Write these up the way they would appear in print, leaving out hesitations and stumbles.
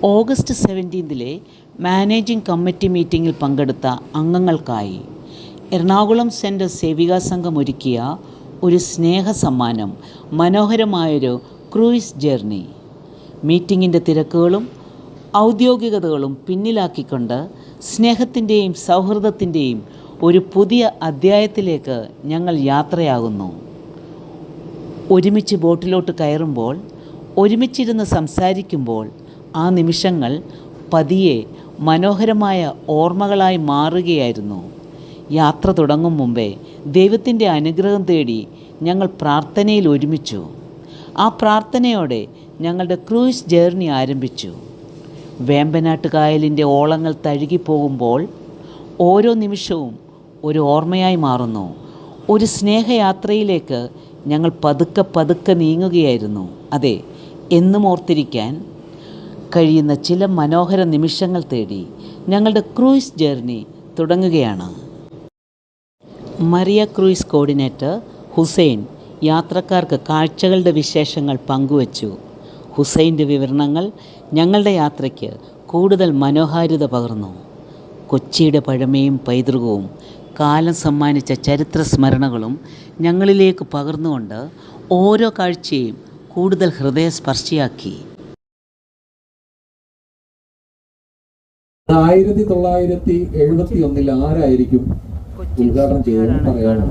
August 17 managing committee മീറ്റിംഗിൽ പങ്കെടുത്ത അംഗങ്ങൾക്കായി Ernakulam central Sevika സംഘം ഒരുക്കിയ ഒരു സ്നേഹസമ്മാനം മനോഹരമായൊരു ക്രൂയിസ് ജേർണി. മീറ്റിംഗിൻ്റെ തിരക്കുകളും ഔദ്യോഗികതകളും പിന്നിലാക്കിക്കൊണ്ട് സ്നേഹത്തിൻ്റെയും സൗഹൃദത്തിൻ്റെയും ഒരു പുതിയ അധ്യായത്തിലേക്ക് ഞങ്ങൾ യാത്രയാകുന്നു. ഒരുമിച്ച് ബോട്ടിലോട്ട് കയറുമ്പോൾ, ഒരുമിച്ചിരുന്ന് സംസാരിക്കുമ്പോൾ ആ നിമിഷങ്ങൾ പതിയെ മനോഹരമായ ഓർമ്മകളായി മാറുകയായിരുന്നു. യാത്ര തുടങ്ങും മുമ്പേ ദൈവത്തിൻ്റെ അനുഗ്രഹം തേടി ഞങ്ങൾ പ്രാർത്ഥനയിൽ ഒരുമിച്ചു. ആ പ്രാർത്ഥനയോടെ ഞങ്ങളുടെ ക്രൂയിസ് ജേർണി ആരംഭിച്ചു. വേമ്പനാട്ട് കായലിൻ്റെ ഓളങ്ങൾ തഴുകിപ്പോകുമ്പോൾ ഓരോ നിമിഷവും ഒരു ഓർമ്മയായി മാറുന്നു. ഒരു സ്നേഹയാത്രയിലേക്ക് ഞങ്ങൾ പതുക്കെ പതുക്കെ നീങ്ങുകയായിരുന്നു. അതെ, എന്നും ഓർത്തിരിക്കാൻ കഴിയുന്ന ചില മനോഹര നിമിഷങ്ങൾ തേടി ഞങ്ങളുടെ ക്രൂയിസ് ജേർണി തുടങ്ങുകയാണ്. മറിയ ക്രൂയിസ് കോർഡിനേറ്റർ ഹുസൈൻ യാത്രക്കാർക്ക് കാഴ്ചകളുടെ വിശേഷങ്ങൾ പങ്കുവച്ചു. ഹുസൈൻ്റെ വിവരണങ്ങൾ ഞങ്ങളുടെ യാത്രയ്ക്ക് കൂടുതൽ മനോഹാരിത പകർന്നു. കൊച്ചിയുടെ പഴമയും പൈതൃകവും കാലം സമ്മാനിച്ച ചരിത്ര സ്മരണകളും ഞങ്ങളിലേക്ക് പകർന്നുകൊണ്ട് ഓരോ കാഴ്ചയും കൂടുതൽ ഹൃദയസ്പർശിയാക്കി. 1971 ആരായിരിക്കും ഉദ്ഘാടനം ചെയ്തതെന്ന് പറയാമോ?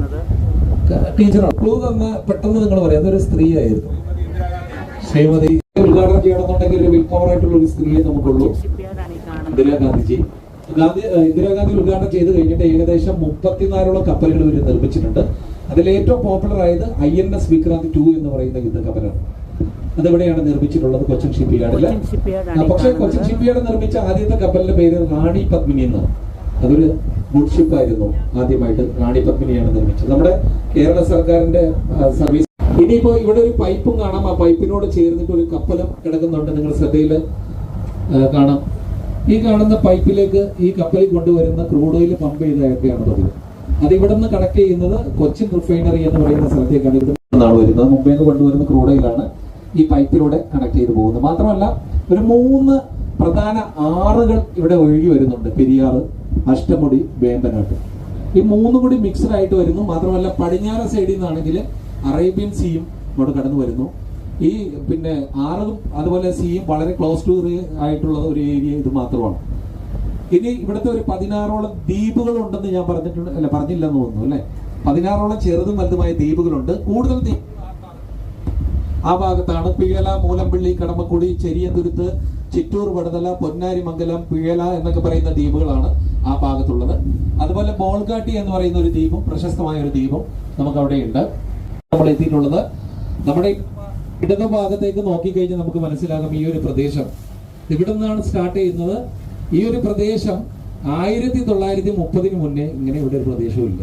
ടീച്ചറാണ്. ക്ലൂ തന്ന പെട്ടെന്ന് നിങ്ങൾ പറയാം. അതൊരു സ്ത്രീയായിരുന്നു. ശ്രീമതി ഉദ്ഘാടനം ചെയ്യണമെന്നുണ്ടെങ്കിൽ ഒരു വിൽ പവർ ആയിട്ടുള്ള ഒരു സ്ത്രീയെ നമുക്കുള്ളൂ. ഇന്ദിരാഗാന്ധിജി. ഇന്ദിരാഗാന്ധി ഉദ്ഘാടനം ചെയ്ത് കഴിഞ്ഞിട്ട് ഏകദേശം 34ഓളം കപ്പലുകൾ ഇവർ നിർമ്മിച്ചിട്ടുണ്ട്. അതിൽ ഏറ്റവും പോപ്പുലർ ആയത് INS വിക്രാന്ത് 2 എന്ന് പറയുന്ന യുദ്ധക്കപ്പലാണ്. അതെവിടെയാണ് നിർമ്മിച്ചിട്ടുള്ളത്? കൊച്ചിൻ ഷിപ്പ്യാർഡില്. പക്ഷേ കൊച്ചിൻ ഷിപ്പ്യാർഡ് നിർമ്മിച്ച ആദ്യത്തെ കപ്പലിന്റെ പേര് റാണി പത്മിനി എന്നാണ്. അതൊരു ഗുഡ് ഷിപ്പ് ആയിരുന്നു. ആദ്യമായിട്ട് റാണി പത്മിനിയാണ് നിർമ്മിച്ചത്. നമ്മുടെ കേരള സർക്കാരിന്റെ സർവീസ്. ഇനിയിപ്പോ ഇവിടെ ഒരു പൈപ്പും കാണാം. ആ പൈപ്പിനോട് ചേർന്നിട്ട് ഒരു കപ്പലും കിടക്കുന്നുണ്ട്. നിങ്ങൾ ശ്രദ്ധയിൽ കാണാം. ഈ കാണുന്ന പൈപ്പിലേക്ക് ഈ കപ്പലിൽ കൊണ്ടുവരുന്ന ക്രൂഡ് ഓയിൽ പമ്പ് ചെയ്തൊക്കെയാണ് പതിവ്. അത് ഇവിടെ നിന്ന് കണക്ട് ചെയ്യുന്നത് കൊച്ചിൻ റിഫൈനറി എന്ന് പറയുന്ന സ്ഥലത്തേക്കാണ്. ഇവിടെ നിന്നാണ് വരുന്നത്. മുംബൈയിൽ നിന്ന് കൊണ്ടുവരുന്ന ക്രൂഡ് ഓയിലാണ് ഈ പൈപ്പിലൂടെ കണക്ട് ചെയ്ത് പോകുന്നത്. മാത്രമല്ല ഒരു 3 പ്രധാന ആറുകൾ ഇവിടെ ഒഴുകി വരുന്നുണ്ട്. പെരിയാർ, അഷ്ടമുടി, വേമ്പനാട്ട്. ഈ 3 കൂടി മിക്സഡ് ആയിട്ട് വരുന്നു. മാത്രമല്ല പടിഞ്ഞാറ സൈഡിൽ നിന്നാണെങ്കിൽ അറേബ്യൻ സീയും ഇവിടെ കടന്നു വരുന്നു. ഈ പിന്നെ ആറും അതുപോലെ സീയും വളരെ ക്ലോസ് ടു ആയിട്ടുള്ള ഒരു ഏരിയ ഇത് മാത്രമാണ്. ഇനി ഇവിടുത്തെ ഒരു 16ഓളം ദ്വീപുകൾ ഉണ്ടെന്ന് ഞാൻ പറഞ്ഞില്ലെന്ന് തോന്നുന്നു അല്ലെ. 16ഓളം ചെറുതും വലുതുമായ ദ്വീപുകളുണ്ട്. കൂടുതൽ ആ ഭാഗത്താണ് പിഴല, മൂലമ്പിള്ളി, കടമക്കുടി, ചെറിയതുരുത്ത്, ചിറ്റൂർ, വടതല, പൊന്നാരിമംഗലം, പിഴല എന്നൊക്കെ പറയുന്ന ദ്വീപുകളാണ് ആ ഭാഗത്തുള്ളത്. അതുപോലെ ബോൾഗാട്ടി എന്ന് പറയുന്ന ഒരു ദ്വീപും, പ്രശസ്തമായ ഒരു ദ്വീപും നമുക്ക് അവിടെയുണ്ട്. നമ്മൾ എത്തിയിട്ടുള്ളത് നമ്മുടെ ഇടതു ഭാഗത്തേക്ക് നോക്കിക്കഴിഞ്ഞാൽ നമുക്ക് മനസ്സിലാകും ഈ ഒരു പ്രദേശം ഇവിടെ നിന്നാണ് സ്റ്റാർട്ട് ചെയ്യുന്നത്. ഈ ഒരു പ്രദേശം 1930 മുന്നേ ഇങ്ങനെ ഇവിടെ ഒരു പ്രദേശവും ഇല്ല.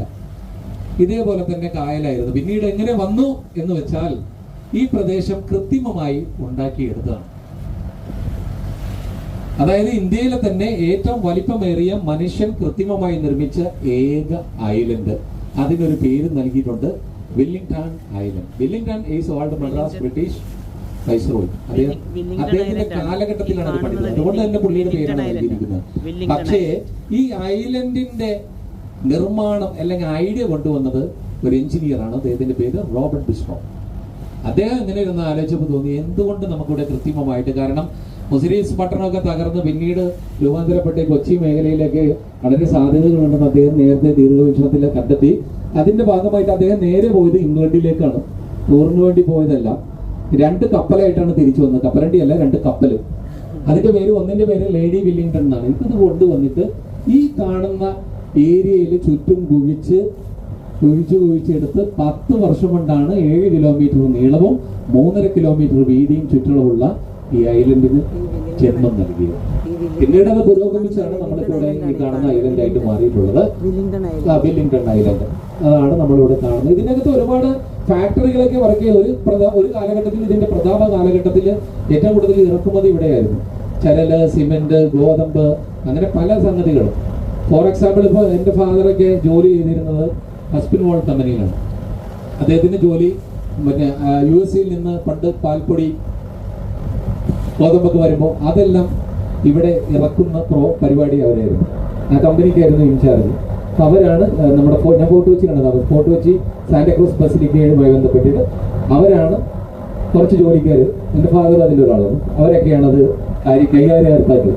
ഇതേപോലെ തന്നെ കായലായിരുന്നു. പിന്നീട് എങ്ങനെ വന്നു എന്ന് വെച്ചാൽ ഈ പ്രദേശം കൃത്രിമമായി ഉണ്ടാക്കിയെടുത്തതാണ്. അതായത് ഇന്ത്യയിലെ തന്നെ ഏറ്റവും വലിപ്പമേറിയ മനുഷ്യൻ കൃത്രിമമായി നിർമ്മിച്ച ഏക ഐലൻഡ്. അതിനൊരു പേര് നൽകിയിട്ടുണ്ട്, Wellington island. Wellington is old Madras British viceroy. അദ്ദേഹത്തിന്റെ കാലഘട്ടത്തിലാണ് അത് പഠിക്കുന്നത്. അതുകൊണ്ട് തന്നെ പുള്ളിയുടെ പേരാണ് നൽകിയിരിക്കുന്നത്. പക്ഷേ ഈ ഐലൻഡിന്റെ നിർമ്മാണം അല്ലെങ്കിൽ ഐഡിയ കൊണ്ടുവന്നത് ഒരു എഞ്ചിനീയറാണ്. അദ്ദേഹത്തിന്റെ പേര് റോബർട്ട് ബിസ്ട്രോ. അദ്ദേഹം ഇങ്ങനെ ഇരുന്ന് ആലോചിച്ചപ്പോൾ തോന്നി എന്തുകൊണ്ട് നമുക്കിവിടെ കൃത്രിമമായിട്ട്, കാരണം മുസിരീസ് പട്ടണമൊക്കെ തകർന്ന് പിന്നീട് രൂപാന്തരപ്പെട്ട കൊച്ചി മേഖലയിലേക്ക് വളരെ സാധ്യതകളുണ്ടെന്ന് അദ്ദേഹം നേരത്തെ ദീർഘവീക്ഷണത്തിൽ കണ്ടെത്തി. അതിന്റെ ഭാഗമായിട്ട് അദ്ദേഹം നേരെ പോയത് ഇംഗ്ലണ്ടിലേക്കാണ്. ടൂറിന് വേണ്ടി പോയതല്ല. 2 കപ്പലായിട്ടാണ് തിരിച്ചു വന്നത്. കപ്പലണ്ടിയല്ല, 2 കപ്പല്. അതിന്റെ പേര്, ഒന്നിന്റെ പേര് ലേഡി വില്ലിംഗ്ടൺ എന്നാണ്. ഇത് കൊണ്ടുവന്നിട്ട് ഈ കാണുന്ന ഏരിയയിൽ ചുറ്റും കുഴിച്ചെടുത്ത് 10 വർഷം കൊണ്ടാണ് 7 കിലോമീറ്റർ നീളവും 3.5 കിലോമീറ്റർ വീതിയും ചുറ്റളവുള്ള ഈ ഐലൻഡിന് ജന്മം നൽകിയത്. പിന്നീട് അത് പുരോഗമിച്ചാണ് നമ്മളിവിടെ ഈ കാണുന്ന ഐലൻഡ് ആയിട്ട് മാറിയിട്ടുള്ളത്. വില്ലിംഗ്ടൺ ഐലൻഡ് അതാണ് നമ്മളിവിടെ കാണുന്നത്. ഇതിനകത്ത് ഒരുപാട് ഫാക്ടറികളൊക്കെ വർക്ക് ചെയ്ത ഒരു കാലഘട്ടത്തിൽ, ഇതിന്റെ പ്രതാപ കാലഘട്ടത്തിൽ ഏറ്റവും കൂടുതൽ ഇറക്കുമതി ഇവിടെയായിരുന്നു. ചരല്, സിമെന്റ്, ഗോതമ്പ്, അങ്ങനെ പല സംഗതികളും. ഫോർ എക്സാമ്പിൾ, ഇപ്പോൾ എൻ്റെ ഫാദറൊക്കെ ജോലി ചെയ്തിരുന്നത് ഹസ്പിൻവാൾ കമ്പനിയിലാണ്. അദ്ദേഹത്തിന്റെ ജോലി പിന്നെ USA നിന്ന് പണ്ട് പാൽപ്പൊടി, ഗോതമ്പൊക്കെ വരുമ്പോൾ അതെല്ലാം ഇവിടെ ഇറക്കുന്ന പരിപാടി അവരായിരുന്നു. ആ കമ്പനിക്കായിരുന്നു ഇൻചാർജ്. അപ്പോൾ അവരാണ് നമ്മുടെ ഞാൻ ഫോർട്ട് കൊച്ചിയിലാണ് താമസം. ഫോർട്ട് കൊച്ചി സാന്റാക്രൂസ് ബസിലിക്കയുമായി ബന്ധപ്പെട്ടിട്ട് അവരാണ് കുറച്ച് ജോലിക്കാർ, എൻ്റെ ഫാദർ അതിൻ്റെ ഒരാളാണ്, അവരൊക്കെയാണ് അത് കൈകാര്യകർത്താക്കൾ.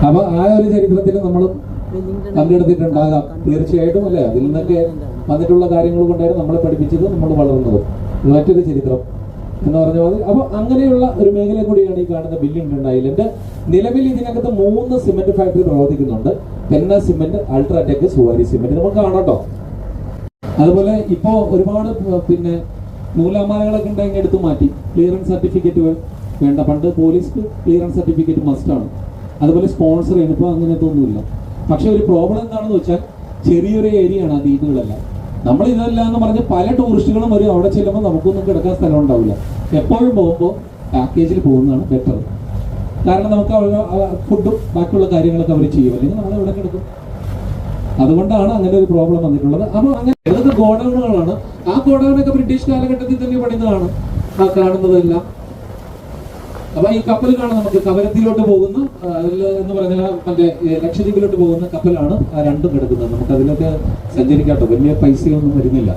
അപ്പൊ ആ ഒരു ചരിത്രത്തിൽ നമ്മൾ പങ്കെടുത്തിട്ടുണ്ടാകാം തീർച്ചയായിട്ടും, അല്ലേ? അതിൽ നിന്നൊക്കെ വന്നിട്ടുള്ള കാര്യങ്ങൾ കൊണ്ടായിരുന്നു നമ്മളെ പഠിപ്പിച്ചത്, നമ്മൾ വളർന്നത്. മറ്റൊരു ചരിത്രം എന്ന് പറഞ്ഞ പോലെ. അപ്പൊ അങ്ങനെയുള്ള ഒരു മേഖല കൂടിയാണ് ഈ കാണുന്ന ബില്ലിംഗ് ഐലൻഡ്. നിലവിൽ ഇതിനകത്ത് 3 സിമെന്റ് ഫാക്ടറി പ്രവർത്തിക്കുന്നുണ്ട്. Peña cement, UltraTech, Zuari cement. നമുക്ക് കാണാട്ടോ. അതുപോലെ ഇപ്പോ ഒരുപാട് പിന്നെ നൂലാമാലകളൊക്കെ ഉണ്ടെങ്കിൽ എടുത്തു മാറ്റി. ക്ലിയറൻസ് സർട്ടിഫിക്കറ്റ് വേണ്ട. പണ്ട് പോലീസ് ക്ലിയറൻസ് സർട്ടിഫിക്കറ്റ് മസ്റ്റാണ്. അതുപോലെ സ്പോൺസർ ചെയ്യുന്നു. ഇപ്പോൾ അങ്ങനത്തെ ഒന്നുമില്ല. പക്ഷെ ഒരു പ്രോബ്ലം എന്താണെന്ന് വെച്ചാൽ ചെറിയൊരു ഏരിയ ആണ് ആ ദ്വീപുകളെല്ലാം. നമ്മൾ ഇതല്ല എന്ന് പറഞ്ഞ് പല ടൂറിസ്റ്റുകളും വരും. അവിടെ ചെല്ലുമ്പോൾ നമുക്കൊന്നും കിടക്കാൻ സ്ഥലം ഉണ്ടാവില്ല. എപ്പോഴും പോകുമ്പോൾ പാക്കേജിൽ പോകുന്നതാണ് ബെറ്റർ. കാരണം നമുക്ക് ഫുഡും ബാക്കിയുള്ള കാര്യങ്ങളൊക്കെ അവർ ചെയ്യും, അല്ലെങ്കിൽ നമ്മൾ എവിടെ കിടക്കും. അതുകൊണ്ടാണ് അങ്ങനെ ഒരു പ്രോബ്ലം വന്നിട്ടുള്ളത്. അപ്പോൾ അങ്ങനെ ഇതൊക്കെ ഗോഡൌണുകളാണ്. ആ ഗോഡൌണൊക്കെ ബ്രിട്ടീഷ് കാലഘട്ടത്തിൽ തന്നെ പണിതതാണ് ആ കാണുന്നതെല്ലാം. അപ്പൊ ഈ കപ്പൽ കാണാൻ നമുക്ക് കവരത്തിലോട്ട് പോകുന്ന എന്ന് പറഞ്ഞാൽ മറ്റേ ലക്ഷദ്വീപിലോട്ട് പോകുന്ന കപ്പലാണ് ആ രണ്ടും കിടക്കുന്നത്. നമുക്ക് അതിലൊക്കെ സഞ്ചരിക്കാട്ടോ, വലിയ പൈസയൊന്നും വരുന്നില്ല.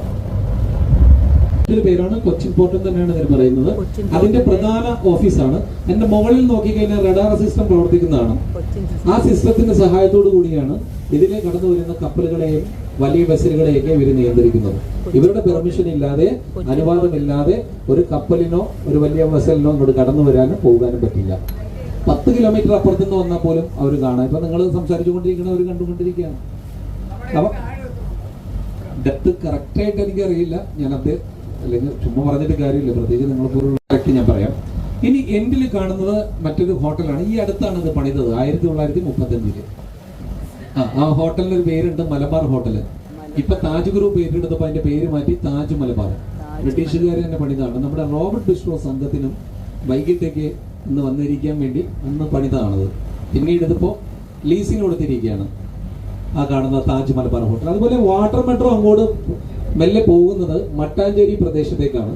പേരാണ് കൊച്ചിൻ പോർട്ട് തന്നെയാണ് ഇതിന് പറയുന്നത്. അതിന്റെ പ്രധാന ഓഫീസാണ്. എന്റെ മുകളിൽ നോക്കിക്കഴിഞ്ഞാൽ റഡാർ സിസ്റ്റം പ്രവർത്തിക്കുന്നതാണ്. ആ സിസ്റ്റത്തിന്റെ സഹായത്തോടു കൂടിയാണ് ഇതിലെ കടന്നു വരുന്ന കപ്പലുകളെയും വലിയ വെസലുകളെയൊക്കെ ഇവർ നിയന്ത്രിക്കുന്നത്. ഇവരുടെ പെർമിഷൻ ഇല്ലാതെ, അനുവാദമില്ലാതെ ഒരു കപ്പലിനോ ഒരു വലിയ വെസലിനോ ഇങ്ങോട്ട് കടന്നു വരാനും പോകാനും പറ്റില്ല. 10 കിലോമീറ്റർ അപ്പുറത്തു നിന്ന് വന്നാൽ പോലും അവർ കാണാം. ഇപ്പൊ നിങ്ങൾ സംസാരിച്ചുകൊണ്ടിരിക്കുന്ന അവർ കണ്ടുകൊണ്ടിരിക്കുകയാണ്. അപ്പൊ ഡെപ്ത് കറക്റ്റായിട്ട് എനിക്കറിയില്ല, ഞാനത് അല്ലെങ്കിൽ ചുമ്മാ പറഞ്ഞിട്ട് കാര്യമില്ല. പ്രത്യേകിച്ച് നിങ്ങളെപ്പോലുള്ള കറക്റ്റ് ഞാൻ പറയാം. ഇനി എൻഡിൽ കാണുന്നത് മറ്റൊരു ഹോട്ടലാണ്. ഈ അടുത്താണ് ഇത് പണിതത്, 1935. ആ ഹോട്ടലിന് ഒരു പേരുണ്ട്, മലബാർ ഹോട്ടൽ. ഇപ്പൊ താജ് ഗ്രൂപ്പ് ഏറ്റെടുത്തപ്പോൾ അതിന്റെ പേര് മാറ്റി താജ് മലബാർ. ബ്രിട്ടീഷുകാർ തന്നെ പണിതാണ്. നമ്മുടെ റോബർട്ട് ബിസ്ട്രോ സംഘത്തിനും വൈകിട്ടേക്ക് ഇന്ന് വന്നിരിക്കാൻ വേണ്ടി അന്ന് പണിതാണത്. പിന്നീട് ഇതിപ്പോ ലീസിന് കൊടുത്തിരിക്കുകയാണ് ആ കാണുന്ന താജ് മലബാർ ഹോട്ടൽ. അതുപോലെ വാട്ടർ മെട്രോ അങ്ങോട്ട് മെല്ലെ പോകുന്നത് മട്ടാഞ്ചേരി പ്രദേശത്തേക്കാണ്.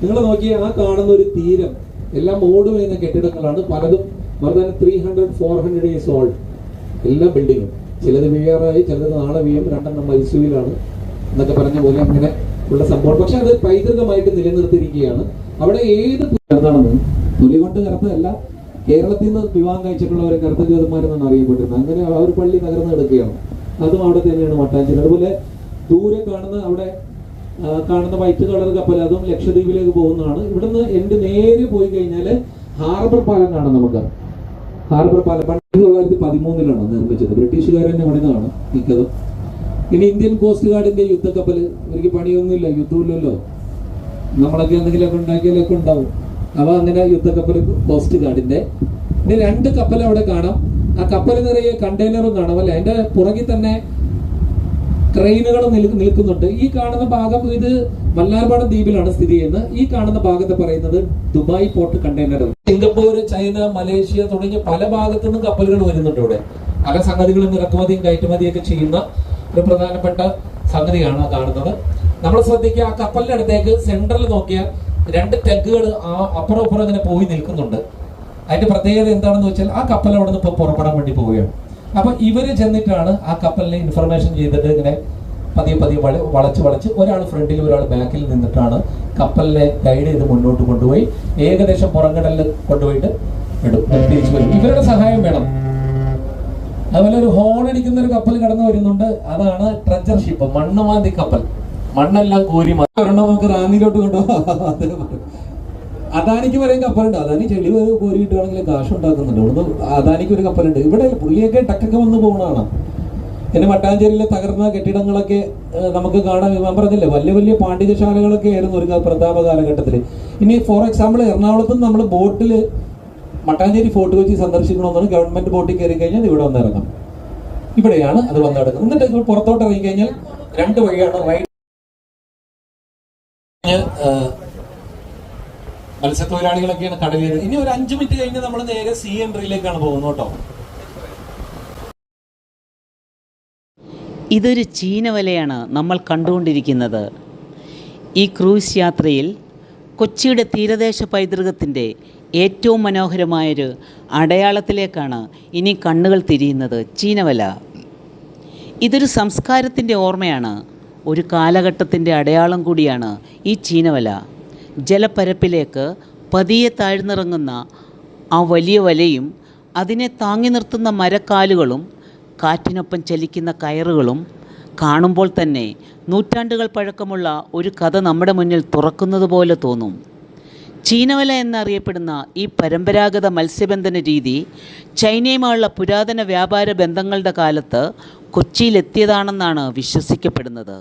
നിങ്ങൾ നോക്കിയാൽ ആ കാണുന്ന ഒരു തീരം എല്ലാം ഓട് വീഴുന്ന കെട്ടിടങ്ങളാണ്. പലതും more than 300-400 years old. എല്ലാ ബിൽഡിങ്ങും ചിലത് വീഴാറായി, ചിലത് നാളെ വീഴും. 2 മൈസൂരിലാണ് എന്നൊക്കെ പറഞ്ഞ പോലെ അങ്ങനെ ഉള്ള സംഭവം. പക്ഷെ അത് പൈതൃകമായിട്ട് നിലനിർത്തിയിരിക്കുകയാണ്. അവിടെ ഏത് കറുത്താണെന്ന് തൊലി കൊണ്ട് കറുത്തതല്ല, കേരളത്തിൽ നിന്ന് വിവാഹം കഴിച്ചിട്ടുള്ളവരെ കറുത്ത ജ്യോതിന്മാരെന്നാണ് അറിയപ്പെട്ടിരുന്നത്. അങ്ങനെ ആ ഒരു പള്ളി തകർന്ന് കിടക്കുകയാണ്. അതും അവിടെ തന്നെയാണ് മട്ടാഞ്ചേരി. അതുപോലെ ദൂരെ കാണുന്ന അവിടെ കാണുന്ന വൈറ്റ് കളർ കപ്പൽ, അതും ലക്ഷദ്വീപിലേക്ക് പോകുന്നതാണ്. ഇവിടുന്ന് എൻ്റെ നേരെ പോയി കഴിഞ്ഞാൽ ഹാർബർ പാലം കാണാം. നമുക്ക് ഹാർബർ പാലം 1913 നിർമ്മിച്ചത്. ബ്രിട്ടീഷുകാർ തന്നെ പണിതാണ് മിക്കതും. ഇനി ഇന്ത്യൻ കോസ്റ്റ് ഗാർഡിന്റെ യുദ്ധക്കപ്പൽ, എനിക്ക് പണിയൊന്നുമില്ല, യുദ്ധമില്ലല്ലോ, നമ്മളൊക്കെ എന്തെങ്കിലുമൊക്കെ ഉണ്ടാക്കിയാലൊക്കെ ഉണ്ടാവും. അപ്പൊ അങ്ങനെ യുദ്ധക്കപ്പൽ കോസ്റ്റ് ഗാർഡിന്റെ. ഇനി 2 കപ്പൽ അവിടെ കാണാം. ആ കപ്പൽ നിറയെ കണ്ടെയ്നറും കാണാം, അല്ലെ? അതിന്റെ പുറകിൽ തന്നെ ക്രെയിനുകൾ നിൽക്കുന്നുണ്ട്. ഈ കാണുന്ന ഭാഗം ഇത് മന്നാർപാടം ദ്വീപിലാണ് സ്ഥിതി ചെയ്യുന്നത്. ഈ കാണുന്ന ഭാഗത്ത് പറയുന്നത് Dubai port container. Singapore, China, Malaysia തുടങ്ങിയ പല ഭാഗത്തു നിന്നും കപ്പലുകൾ വരുന്നുണ്ട് ഇവിടെ. പല സംഗതികളും ഇറക്കുമതിയും കയറ്റുമതിയൊക്കെ ചെയ്യുന്ന ഒരു പ്രധാനപ്പെട്ട സംഗതിയാണ് കാണുന്നത്. നമ്മൾ ശ്രദ്ധിക്കുക, ആ കപ്പലിന്റെ അടുത്തേക്ക് സെൻട്രൽ നോക്കിയാൽ 2 ടെഗുകൾ അപ്പുറം അപ്പുറം ഇങ്ങനെ പോയി നിൽക്കുന്നുണ്ട്. അതിന്റെ പ്രത്യേകത എന്താണെന്ന് വെച്ചാൽ ആ കപ്പൽ അവിടെ നിന്ന് ഇപ്പൊ പുറപ്പെടാൻ വേണ്ടി പോവുകയാണ്. അപ്പൊ ഇവര് ചെന്നിട്ടാണ് ആ കപ്പലിനെ ഇൻഫർമേഷൻ ചെയ്തിട്ട് ഇങ്ങനെ പതിയെ വളച്ച് ഒരാൾ ഫ്രണ്ടിൽ ഒരാൾ ബാക്കിൽ നിന്നിട്ടാണ് കപ്പലിനെ ഗൈഡ് ചെയ്ത് മുന്നോട്ട് കൊണ്ടുപോയി ഏകദേശം പുറംകടലിൽ കൊണ്ടുപോയിട്ട് തിരിച്ചു വരും. ഇവരുടെ സഹായം വേണം. അതുപോലെ ഒരു ഹോൺ അടിക്കുന്ന ഒരു കപ്പൽ കടന്നു വരുന്നുണ്ട്. അതാണ് ട്രജർ ഷിപ്പ്, മണ്ണുമാന്തി കപ്പൽ. മണ്ണെല്ലാം കോരി ഒരെണ്ണം നമുക്ക് റാന്നിയിലോട്ട് കൊണ്ടുപോകാം. അദാനിക്ക് വരെയും കപ്പലുണ്ട്. അദാനി ചെളി കോരി കിട്ടുകയാണെങ്കിൽ കാശ് ഉണ്ടാക്കുന്നുണ്ട്. ഇവിടുന്ന് അദാനിക്ക് ഒരു കപ്പലുണ്ട്. ഇവിടെ പുള്ളിയൊക്കെ ടക്കൊക്കെ വന്ന് പോകുന്നതാണ്. പിന്നെ മട്ടാഞ്ചേരിയിലെ തകർന്ന കെട്ടിടങ്ങളൊക്കെ നമുക്ക് കാണാൻ, ഞാൻ പറഞ്ഞില്ലേ, വലിയ വലിയ പാണ്ഡികശാലകളൊക്കെ ആയിരുന്നു ഒരു പ്രതാപ കാലഘട്ടത്തിൽ. ഇനി ഫോർ എക്സാമ്പിൾ എറണാകുളത്ത് നിന്ന് നമ്മൾ ബോട്ടിൽ മട്ടാഞ്ചേരി ഫോർട്ട് കൊച്ചി സന്ദർശിക്കണമെന്നാണ്. ഗവൺമെന്റ് ബോട്ടിൽ കയറി കഴിഞ്ഞാൽ ഇവിടെ വന്ന് ഇറങ്ങാം. ഇവിടെയാണ് അത് വന്നെടുക്കുന്നത്. എന്നിട്ട് പുറത്തോട്ട് ഇറങ്ങി കഴിഞ്ഞാൽ 2 വഴിയാണ്. റൈറ്റ് മത്സ്യത്തൊഴിലാളികളൊക്കെയാണ് കടലിൽ. ഇനി ഒരു 5 മിനിറ്റ് കഴിഞ്ഞ് നമ്മൾ നേരെ സീ എൻട്രിയിലേക്കാണ് പോകുന്നത് കേട്ടോ. ഇതൊരു ചീനവലയാണ് നമ്മൾ കണ്ടുകൊണ്ടിരിക്കുന്നത്. ഈ ക്രൂസ് യാത്രയിൽ കൊച്ചിയുടെ തീരദേശ പൈതൃകത്തിൻ്റെ ഏറ്റവും മനോഹരമായൊരു അടയാളത്തിലേക്കാണ് ഇനി കണ്ണുകൾ തിരിയുന്നത്. ചീനവല. ഇതൊരു സംസ്കാരത്തിൻ്റെ ഓർമ്മയാണ്, ഒരു കാലഘട്ടത്തിൻ്റെ അടയാളം കൂടിയാണ് ഈ ചീനവല. ജലപ്പരപ്പിലേക്ക് പതിയെ താഴ്ന്നിറങ്ങുന്ന ആ വലിയ വലയും അതിനെ താങ്ങി നിർത്തുന്ന മരക്കാലുകളും കാറ്റിനൊപ്പം ചലിക്കുന്ന കയറുകളും കാണുമ്പോൾ തന്നെ നൂറ്റാണ്ടുകൾ പഴക്കമുള്ള ഒരു കഥ നമ്മുടെ മുന്നിൽ തുറക്കുന്നത് പോലെ തോന്നും. ചീനവല എന്നറിയപ്പെടുന്ന ഈ പരമ്പരാഗത മത്സ്യബന്ധന രീതി ചൈനയുമായുള്ള പുരാതന വ്യാപാര ബന്ധങ്ങളുടെ കാലത്ത് കൊച്ചിയിലെത്തിയതാണെന്നാണ് വിശ്വസിക്കപ്പെടുന്നത്.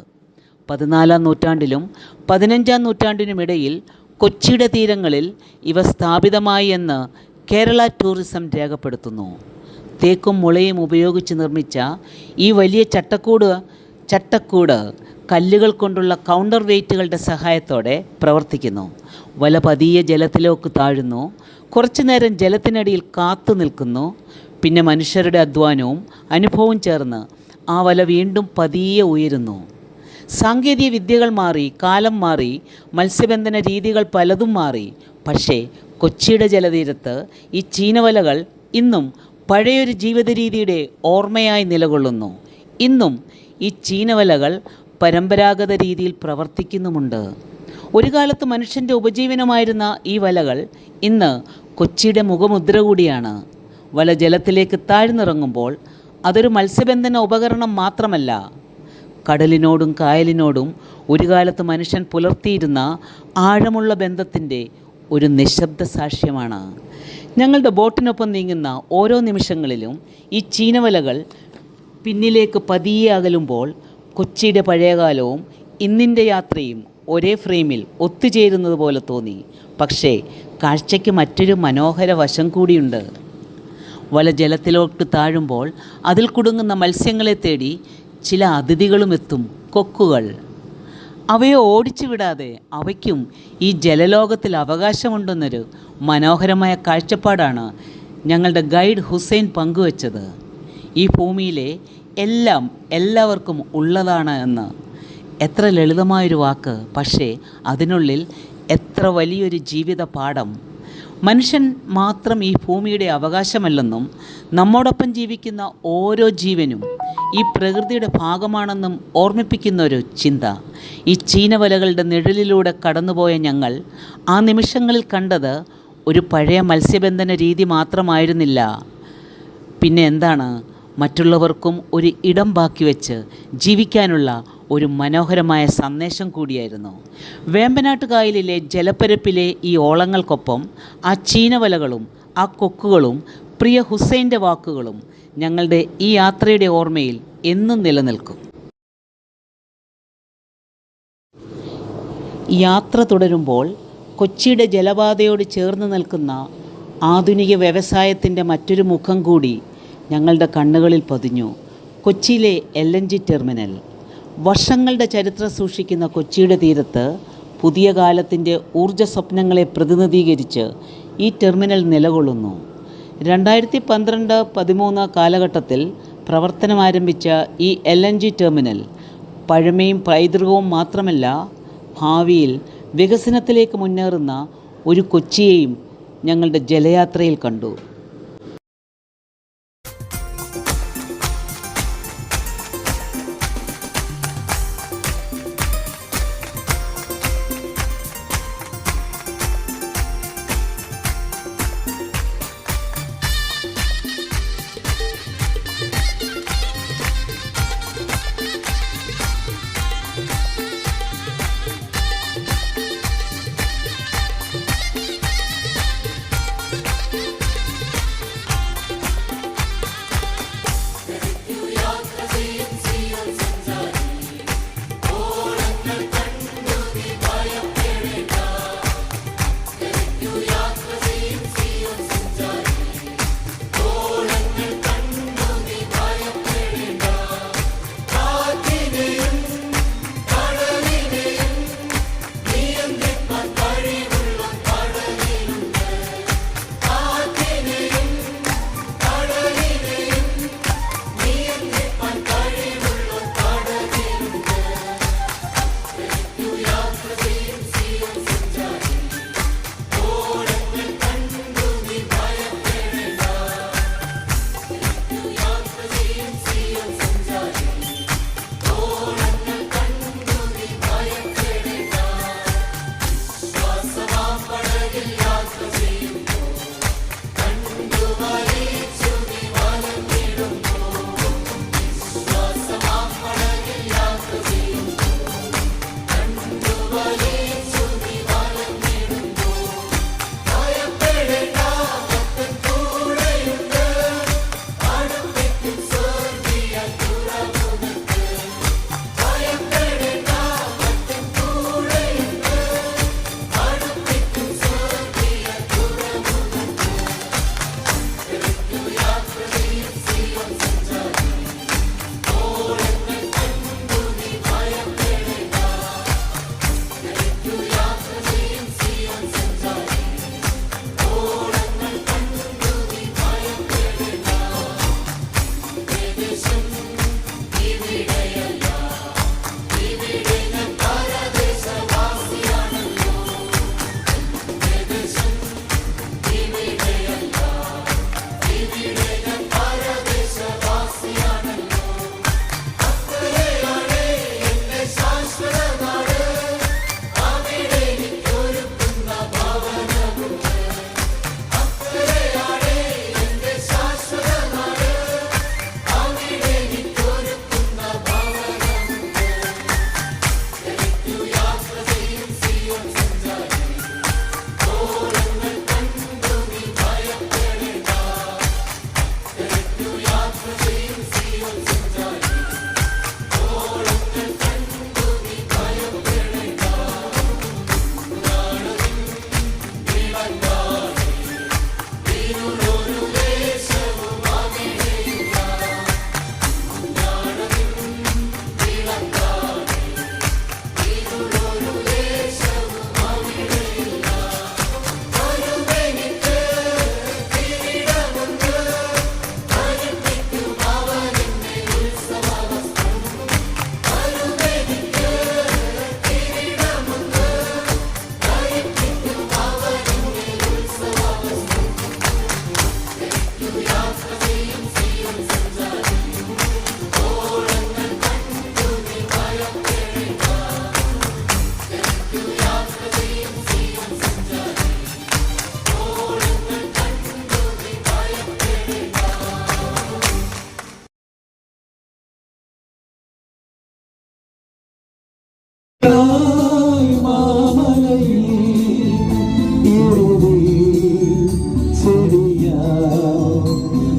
14-ാം നൂറ്റാണ്ടിലും 15-ാം നൂറ്റാണ്ടിനുമിടയിൽ കൊച്ചിയുടെ തീരങ്ങളിൽ ഇവ സ്ഥാപിതമായി എന്ന് കേരള ടൂറിസം രേഖപ്പെടുത്തുന്നു. തേക്കും മുളയും ഉപയോഗിച്ച് നിർമ്മിച്ച ഈ വലിയ ചട്ടക്കൂട് കല്ലുകൾ കൊണ്ടുള്ള കൗണ്ടർ വെയ്റ്റുകളുടെ സഹായത്തോടെ പ്രവർത്തിക്കുന്നു. വല പതിയെ ജലത്തിലേക്ക് താഴുന്നു, കുറച്ചു നേരം ജലത്തിനടിയിൽ കാത്തു നിൽക്കുന്നു. പിന്നെ മനുഷ്യരുടെ അധ്വാനവും അനുഭവവും ചേർന്ന് ആ വല വീണ്ടും പതിയെ ഉയരുന്നു. സാങ്കേതിക വിദ്യകൾ മാറി, കാലം മാറി, മത്സ്യബന്ധന രീതികൾ പലതും മാറി. പക്ഷേ കൊച്ചിയുടെ ജലതീരത്ത് ഈ ചീനവലകൾ ഇന്നും പഴയൊരു ജീവിത രീതിയുടെ ഓർമ്മയായി നിലകൊള്ളുന്നു. ഇന്നും ഈ ചീനവലകൾ പരമ്പരാഗത രീതിയിൽ പ്രവർത്തിക്കുന്നുമുണ്ട്. ഒരു കാലത്ത് മനുഷ്യൻ്റെ ഉപജീവനമായിരുന്ന ഈ വലകൾ ഇന്ന് കൊച്ചിയുടെ മുഖമുദ്ര കൂടിയാണ്. വല ജലത്തിലേക്ക് താഴ്ന്നിറങ്ങുമ്പോൾ അതൊരു മത്സ്യബന്ധന ഉപകരണം മാത്രമല്ല, കടലിനോടും കായലിനോടും ഒരു കാലത്ത് മനുഷ്യൻ പുലർത്തിയിരുന്ന ആഴമുള്ള ബന്ധത്തിൻ്റെ ഒരു നിശബ്ദ സാക്ഷ്യമാണ്. ഞങ്ങളുടെ ബോട്ടിനൊപ്പം നീങ്ങുന്ന ഓരോ നിമിഷങ്ങളിലും ഈ ചീനവലകൾ പിന്നിലേക്ക് പതിയെ അകലുമ്പോൾ കൊച്ചിയുടെ പഴയകാലവും ഇന്നിൻ്റെ യാത്രയും ഒരേ ഫ്രെയിമിൽ ഒത്തുചേരുന്നത് പോലെ തോന്നി. പക്ഷേ കാഴ്ചയ്ക്ക് മറ്റൊരു മനോഹര വശം കൂടിയുണ്ട്. വല ജലത്തിലോട്ട് താഴുമ്പോൾ അതിൽ കുടുങ്ങുന്ന മത്സ്യങ്ങളെ തേടി ചില അതിഥികളും എത്തും. കൊക്കുകൾ. അവയെ ഓടിച്ചു വിടാതെ അവയ്ക്കും ഈ ജലലോകത്തിൽ അവകാശമുണ്ടെന്നൊരു മനോഹരമായ കാഴ്ചപ്പാടാണ് ഞങ്ങളുടെ ഗൈഡ് ഹുസൈൻ പങ്കുവച്ചത്. ഈ ഭൂമിയിലെ എല്ലാം എല്ലാവർക്കും ഉള്ളതാണ് എന്ന്. എത്ര ലളിതമായൊരു വാക്ക്, പക്ഷേ അതിനുള്ളിൽ എത്ര വലിയൊരു ജീവിത പാഠം. മനുഷ്യൻ മാത്രം ഈ ഭൂമിയുടെ അവകാശമല്ലെന്നും നമ്മോടൊപ്പം ജീവിക്കുന്ന ഓരോ ജീവനും ഈ പ്രകൃതിയുടെ ഭാഗമാണെന്നും ഓർമ്മിപ്പിക്കുന്ന ഒരു ചിന്ത. ഈ ചീനവലകളുടെ നിഴലിലൂടെ കടന്നുപോയ ഞങ്ങൾ ആ നിമിഷങ്ങളിൽ കണ്ടത് ഒരു പഴയ മത്സ്യബന്ധന രീതി മാത്രമായിരുന്നില്ല. പിന്നെ എന്താണ്, മറ്റുള്ളവർക്കും ഒരു ഇടം ബാക്കി വെച്ച് ജീവിക്കാനുള്ള ഒരു മനോഹരമായ സന്ദേശം കൂടിയായിരുന്നു. വേമ്പനാട്ട് കായലിലെ ജലപ്പരപ്പിലെ ഈ ഓളങ്ങൾക്കൊപ്പം ആ ചീനവലകളും ആ കൊക്കുകളും പ്രിയ ഹുസൈൻ്റെ വാക്കുകളും ഞങ്ങളുടെ ഈ യാത്രയുടെ ഓർമ്മയിൽ എന്നും നിലനിൽക്കും. യാത്ര തുടരുമ്പോൾ കൊച്ചിയുടെ ജലപാതയോട് ചേർന്ന് നിൽക്കുന്ന ആധുനിക വ്യവസായത്തിൻ്റെ മറ്റൊരു മുഖം കൂടി ഞങ്ങളുടെ കണ്ണുകളിൽ പതിഞ്ഞു. കൊച്ചിയിലെ LNG ടെർമിനൽ. വർഷങ്ങളുടെ ചരിത്രം സൂക്ഷിക്കുന്ന കൊച്ചിയുടെ തീരത്ത് പുതിയ കാലത്തിൻ്റെ ഊർജ്ജ സ്വപ്നങ്ങളെ പ്രതിനിധീകരിച്ച് ഈ ടെർമിനൽ നിലകൊള്ളുന്നു. 2012-13 കാലഘട്ടത്തിൽ പ്രവർത്തനമാരംഭിച്ച ഈ LNG ടെർമിനൽ പഴമയും പൈതൃകവും മാത്രമല്ല, ഭാവിയിൽ വികസനത്തിലേക്ക് മുന്നേറുന്ന ഒരു കൊച്ചിയെയും ഞങ്ങളുടെ ജലയാത്രയിൽ കണ്ടു.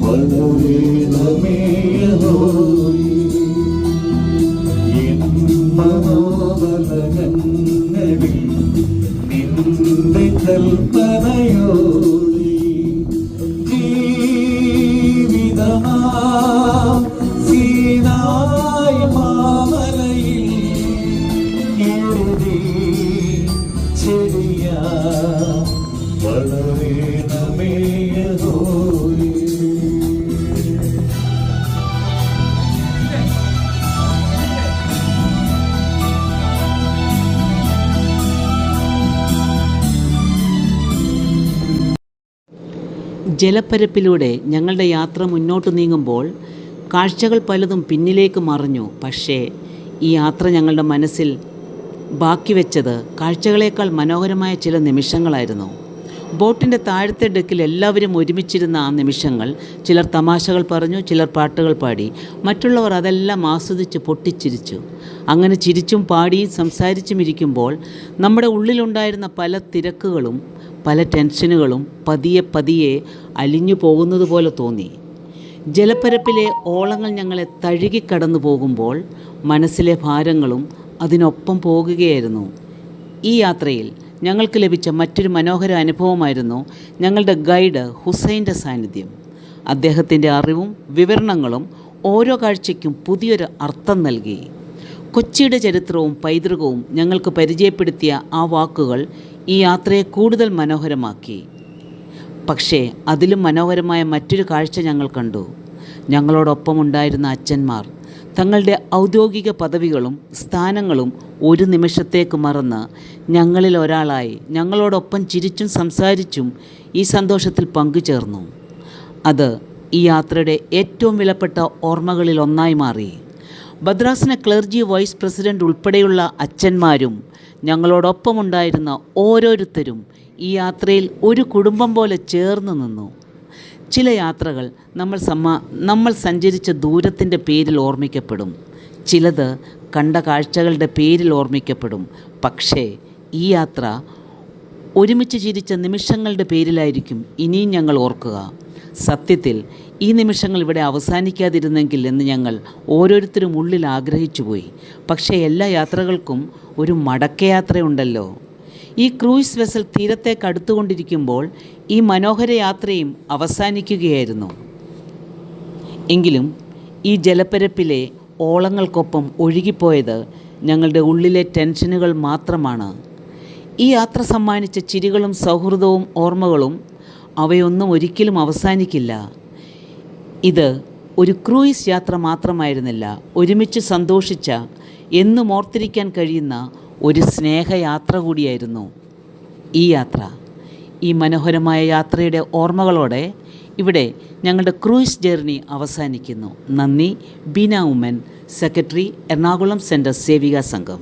വളരണമേ യഹോവേ. എൻ മനോബലങ്ങളിൽ നിന്റെ കൽപ്പനയോടെ ജീവിതമാം സീനായി മാമലയിൽ എഴുതി ചെടിയാ വളരണമേ യഹോവേ. ജലപ്പരപ്പിലൂടെ ഞങ്ങളുടെ യാത്ര മുന്നോട്ട് നീങ്ങുമ്പോൾ കാഴ്ചകൾ പലതും പിന്നിലേക്ക് മറഞ്ഞു. പക്ഷേ ഈ യാത്ര ഞങ്ങളുടെ മനസ്സിൽ ബാക്കി വെച്ചത് കാഴ്ചകളേക്കാൾ മനോഹരമായ ചില നിമിഷങ്ങളായിരുന്നു. ബോട്ടിൻ്റെ താഴത്തെ ഡെക്കിൽ എല്ലാവരും ഒരുമിച്ചിരുന്ന ആ നിമിഷങ്ങൾ. ചിലർ തമാശകൾ പറഞ്ഞു, ചിലർ പാട്ടുകൾ പാടി, മറ്റുള്ളവർ അതെല്ലാം ആസ്വദിച്ച് പൊട്ടിച്ചിരിച്ചു. അങ്ങനെ ചിരിച്ചും പാടിയും സംസാരിച്ചും ഇരിക്കുമ്പോൾ നമ്മുടെ ഉള്ളിലുണ്ടായിരുന്ന പല തിരക്കുകളും പല ടെൻഷനുകളും പതിയെ പതിയെ അലിഞ്ഞു പോകുന്നത് പോലെ തോന്നി. ജലപ്പരപ്പിലെ ഓളങ്ങൾ ഞങ്ങളെ തഴുകിക്കടന്നു പോകുമ്പോൾ മനസ്സിലെ ഭാരങ്ങളും അതിനൊപ്പം പോകുകയായിരുന്നു. ഈ യാത്രയിൽ ഞങ്ങൾക്ക് ലഭിച്ച മറ്റൊരു മനോഹര അനുഭവമായിരുന്നു ഞങ്ങളുടെ ഗൈഡ് ഹുസൈൻ്റെ സാന്നിധ്യം. അദ്ദേഹത്തിൻ്റെ അറിവും വിവരണങ്ങളും ഓരോ കാഴ്ചയ്ക്കും പുതിയൊരു അർത്ഥം നൽകി. കൊച്ചിയുടെ ചരിത്രവും പൈതൃകവും ഞങ്ങൾക്ക് പരിചയപ്പെടുത്തിയ ആ വാക്കുകൾ ഈ യാത്രയെ കൂടുതൽ മനോഹരമാക്കി. പക്ഷേ അതിലും മനോഹരമായ മറ്റൊരു കാഴ്ച ഞങ്ങൾ കണ്ടു. ഞങ്ങളോടൊപ്പം ഉണ്ടായിരുന്ന അച്ഛന്മാർ തങ്ങളുടെ ഔദ്യോഗിക പദവികളും സ്ഥാനങ്ങളും ഒരു നിമിഷത്തേക്ക് മറന്ന് ഞങ്ങളിൽ ഒരാളായി ഞങ്ങളോടൊപ്പം ചിരിച്ചും സംസാരിച്ചും ഈ സന്തോഷത്തിൽ പങ്കുചേർന്നു. അത് ഈ യാത്രയുടെ ഏറ്റവും വിലപ്പെട്ട ഓർമ്മകളിൽ ഒന്നായി മാറി. ഭദ്രാസന ക്ലർജി വൈസ് പ്രസിഡന്റ് ഉൾപ്പെടെയുള്ള അച്ഛന്മാരും ഞങ്ങളോടൊപ്പമുണ്ടായിരുന്ന ഓരോരുത്തരും ഈ യാത്രയിൽ ഒരു കുടുംബം പോലെ ചേർന്ന് നിന്നു. ചില യാത്രകൾ നമ്മൾ സഞ്ചരിച്ച ദൂരത്തിൻ്റെ പേരിൽ ഓർമ്മിക്കപ്പെടും, ചിലത് കണ്ട കാഴ്ചകളുടെ പേരിൽ ഓർമ്മിക്കപ്പെടും. പക്ഷേ ഈ യാത്ര ഒരുമിച്ച് ചിരിച്ച നിമിഷങ്ങളുടെ പേരിലായിരിക്കും ഇനിയും ഞങ്ങൾ ഓർക്കുക. സത്യത്തിൽ ഈ നിമിഷങ്ങൾ ഇവിടെ അവസാനിക്കാതിരുന്നെങ്കിൽ എന്ന് ഞങ്ങൾ ഓരോരുത്തരും ഉള്ളിൽ ആഗ്രഹിച്ചുപോയി. പക്ഷേ എല്ലാ യാത്രകൾക്കും ഒരു മടക്കയാത്രയുണ്ടല്ലോ. ഈ ക്രൂയിസ് വെസൽ തീരത്തേക്ക് അടുത്തുകൊണ്ടിരിക്കുമ്പോൾ ഈ മനോഹര യാത്രയും അവസാനിക്കുകയായിരുന്നു. എങ്കിലും ഈ ജലപ്പരപ്പിലെ ഓളങ്ങൾക്കൊപ്പം ഒഴുകിപ്പോയത് ഞങ്ങളുടെ ഉള്ളിലെ ടെൻഷനുകൾ മാത്രമാണ്. ഈ യാത്ര സമ്മാനിച്ച ചിരികളും സൗഹൃദവും ഓർമ്മകളും അവയൊന്നും ഒരിക്കലും അവസാനിക്കില്ല. ഇത് ഒരു ക്രൂയിസ് യാത്ര മാത്രമായിരുന്നില്ല, ഒരുമിച്ച് സന്തോഷിച്ച എന്നും ഓർത്തിരിക്കാൻ കഴിയുന്ന ഒരു സ്നേഹയാത്ര കൂടിയായിരുന്നു ഈ യാത്ര. ഈ മനോഹരമായ യാത്രയുടെ ഓർമ്മകളോടെ ഇവിടെ ഞങ്ങളുടെ ക്രൂയിസ് ജേർണി അവസാനിക്കുന്നു. നന്ദി. ബീന ഉമ്മൻ, സെക്രട്ടറി, എറണാകുളം സെൻട്രൽ സേവിക സംഘം.